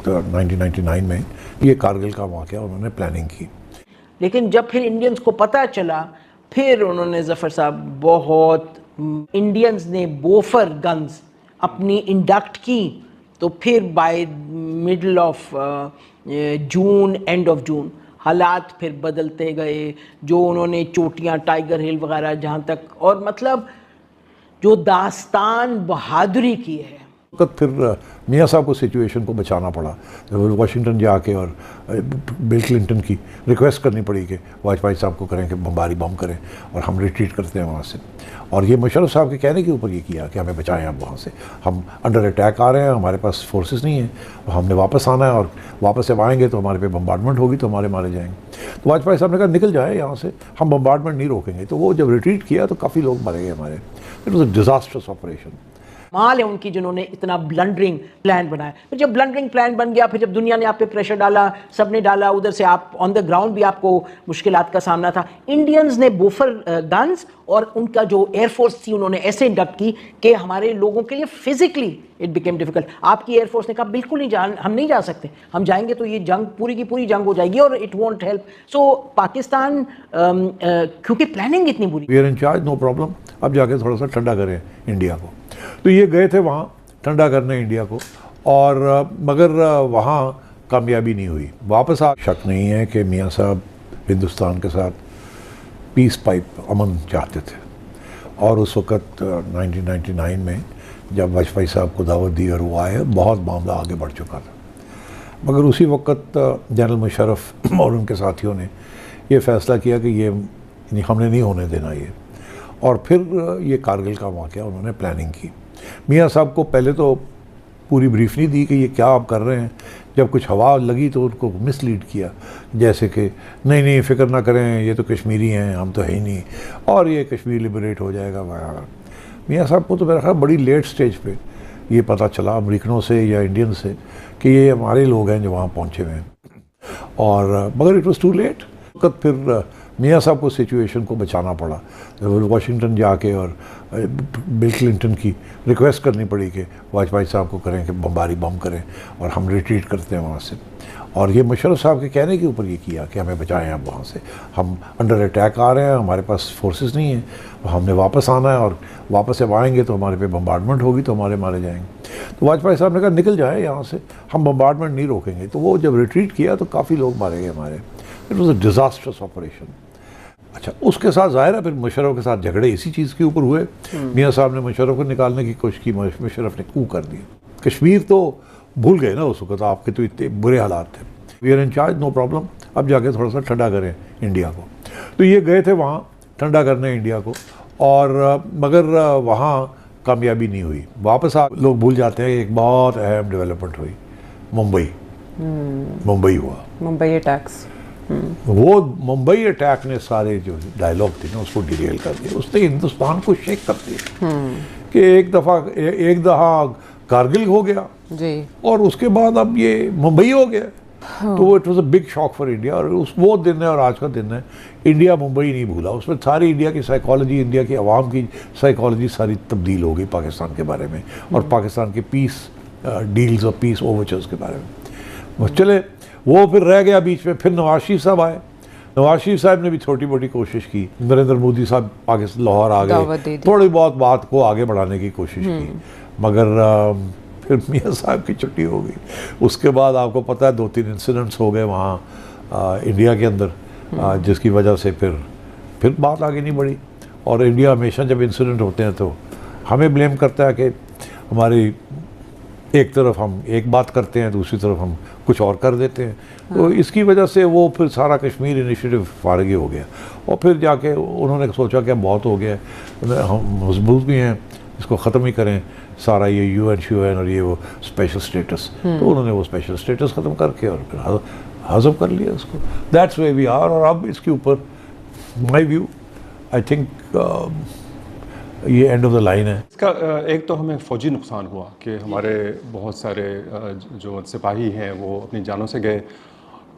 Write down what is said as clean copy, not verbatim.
وقت 1999 میں یہ کارگل کا واقعہ انہوں نے پلاننگ کی. لیکن جب پھر انڈینز کو پتہ چلا پھر انہوں نے ظفر صاحب بہت انڈینز نے بوفر گنز اپنی انڈکٹ کی تو پھر by middle of June end of June حالات پھر بدلتے گئے. جو انہوں نے چوٹیاں ٹائیگر ہل وغیرہ جہاں تک اور مطلب جو داستان بہادری کی ہے. وقت پھر میاں صاحب کو سچویشن کو بچانا پڑا. واشنگٹن جا کے اور بل کلنٹن کی ریکویسٹ کرنی پڑی کہ واجپئی صاحب کو کریں کہ بمباری بم کریں اور ہم ریٹریٹ کرتے ہیں وہاں سے. اور یہ مشرف صاحب کے کہنے کے اوپر یہ کیا کہ ہمیں بچائیں اب وہاں سے, ہم انڈر اٹیک آ رہے ہیں, ہمارے پاس فورسز نہیں ہیں, ہم نے واپس آنا ہے اور واپس جب آئیں گے تو ہمارے پہ بمبارڈمنٹ ہوگی تو ہمارے مارے جائیں گے. تو واجپئی صاحب نے کہا نکل جائے یہاں سے, ہم بمبارڈمنٹ نہیں روکیں گے. تو وہ جب ریٹریٹ کیا تو کافی لوگ مرے گئے ہمارے. It was a disastrous operation. مال ہے ان کی جنہوں نے اتنا بلنڈرنگ پلان بنایا. پھر جب بلنڈرنگ پلان بن گیا, پھر جب دنیا نے آپ پہ پریشر ڈالا, سب نے ڈالا, ادھر سے آپ آن دا گراؤنڈ بھی آپ کو مشکلات کا سامنا تھا. انڈینز نے بوفر گنز اور ان کا جو ایئر فورس تھی انہوں نے ایسے انڈکٹ کی کہ ہمارے لوگوں کے لیے فزیکلی اٹ بیکیم ڈیفیکلٹ. آپ کی ایئر فورس نے کہا بالکل نہیں, ہم نہیں جا سکتے, ہم جائیں گے تو یہ جنگ پوری کی پوری جنگ ہو جائے گی اور it won't help. So Pakistan کیونکہ پلاننگ اتنی بری. We are in charge, no problem, اب جا کے تھوڑا سا ٹھنڈا کریں انڈیا کو. تو یہ گئے تھے وہاں ٹھنڈا کرنے انڈیا کو, اور مگر وہاں کامیابی نہیں ہوئی. واپس شک نہیں ہے کہ میاں صاحب ہندوستان کے ساتھ پیس پائپ امن چاہتے تھے. اور اس وقت 1999 میں جب واجپئی صاحب کو دعوت دی اور وہ آئے, بہت معاملہ آگے بڑھ چکا تھا. مگر اسی وقت جنرل مشرف اور ان کے ساتھیوں نے یہ فیصلہ کیا کہ یہ ہم نے نہیں ہونے دینا یہ. اور پھر یہ کارگل کا واقعہ انہوں نے پلاننگ کی. میاں صاحب کو پہلے تو پوری بریف نہیں دی کہ یہ کیا آپ کر رہے ہیں. جب کچھ ہوا لگی تو ان کو مس لیڈ کیا, جیسے کہ نہیں فکر نہ کریں, یہ تو کشمیری ہیں, ہم تو ہے ہی نہیں, اور یہ کشمیر لبریٹ ہو جائے گا وغیرہ. میاں صاحب کو تو میرا خیال بڑی لیٹ سٹیج پہ یہ پتہ چلا امریکنوں سے یا انڈین سے کہ یہ ہمارے لوگ ہیں جو وہاں پہنچے ہوئے ہیں. اور مگر اٹ واز ٹو لیٹ. وقت پھر میاں صاحب کو سچویشن کو بچانا پڑا. واشنگٹن جا کے اور بل کلنٹن کی ریکویسٹ کرنی پڑی کہ واجپئی صاحب کو کریں کہ بمباری بم کریں اور ہم ریٹریٹ کرتے ہیں وہاں سے. اور یہ مشرف صاحب کے کہنے کے اوپر یہ کیا کہ ہمیں بچائیں اب وہاں سے, ہم انڈر اٹیک آ رہے ہیں, ہمارے پاس فورسز نہیں ہیں, ہم نے واپس آنا ہے اور واپس جب آئیں گے تو ہمارے پہ بمبارڈمنٹ ہوگی تو ہمارے مارے جائیں گے. تو واجپئی صاحب نے کہا نکل جائے یہاں سے, ہم بمبارڈمنٹ نہیں روکیں گے. تو وہ جب ریٹریٹ کیا تو کافی لوگ مارے گئے ہمارے. It was a disastrous operation. اچھا, اس کے ساتھ ظاہر ہے پھر مشرف کے ساتھ جھگڑے اسی چیز کے اوپر ہوئے. میاں صاحب نے مشرف کو نکالنے کی کوشش کی, مشرف نے کو کر دیا. کشمیر تو بھول گئے نا اس وقت, آپ کے تو اتنے برے حالات تھے. We are in charge, no problem, اب جا کے تھوڑا سا ٹھنڈا کریں انڈیا کو. تو یہ گئے تھے وہاں ٹھنڈا کرنے انڈیا کو, اور مگر وہاں کامیابی نہیں ہوئی. واپس لوگ بھول جاتے ہیں ایک بہت اہم ڈیولپمنٹ ہوئی, ممبئی ہوا, ممبئی اٹیکس. وہ ممبئی اٹیک نے سارے جو ڈائلاگ تھے نا اس کو ڈیریل کر دیا. اس نے ہندوستان کو شیک کر دیا کہ ایک دفعہ کارگل ہو گیا جی, اور اس کے بعد اب یہ ممبئی ہو گیا. تو it was a big shock for India. اور وہ دن ہے اور آج کا دن ہے, انڈیا ممبئی نہیں بھولا. اس میں ساری انڈیا کی سائیکالوجی, انڈیا کی عوام کی سائیکالوجی ساری تبدیل ہو گئی پاکستان کے بارے میں, اور پاکستان کے پیس ڈیلز اور پیس اوورچرز کے بارے میں. چلے وہ پھر رہ گیا بیچ میں. پھر نواز شریف صاحب آئے. نواز شریف صاحب نے بھی چھوٹی موٹی کوشش کی. نریندر مودی صاحب پاکستان لاہور آ گئے, تھوڑی بہت بات کو آگے بڑھانے کی کوشش کی, مگر پھر میاں صاحب کی چھٹی ہو گئی. اس کے بعد آپ کو پتہ ہے 2-3 انسیڈنٹس ہو گئے وہاں انڈیا کے اندر, جس کی وجہ سے پھر بات آگے نہیں بڑھی. اور انڈیا ہمیشہ جب انسیڈنٹ ہوتے ہیں تو ہمیں بلیم کرتا ہے کہ ہماری ایک طرف ہم ایک بات کرتے ہیں, دوسری طرف ہم کچھ اور کر دیتے ہیں. تو اس کی وجہ سے وہ پھر سارا کشمیر انیشیٹو فارغ ہو گیا. اور پھر جا کے انہوں نے سوچا کہ بہت ہو گیا, ہم مضبوط بھی ہیں, اس کو ختم ہی کریں سارا یہ یو این اور یہ وہ اسپیشل اسٹیٹس. تو انہوں نے وہ اسپیشل اسٹیٹس ختم کر کے اور پھر حذف کر لیا اس کو. That's way we are. اور اب اس کے اوپر مائی ویو آئی تھنک یہ اینڈ آف دا لائن ہے. اس کا ایک تو ہمیں فوجی نقصان ہوا کہ ہمارے بہت سارے جو سپاہی ہیں وہ اپنی جانوں سے گئے,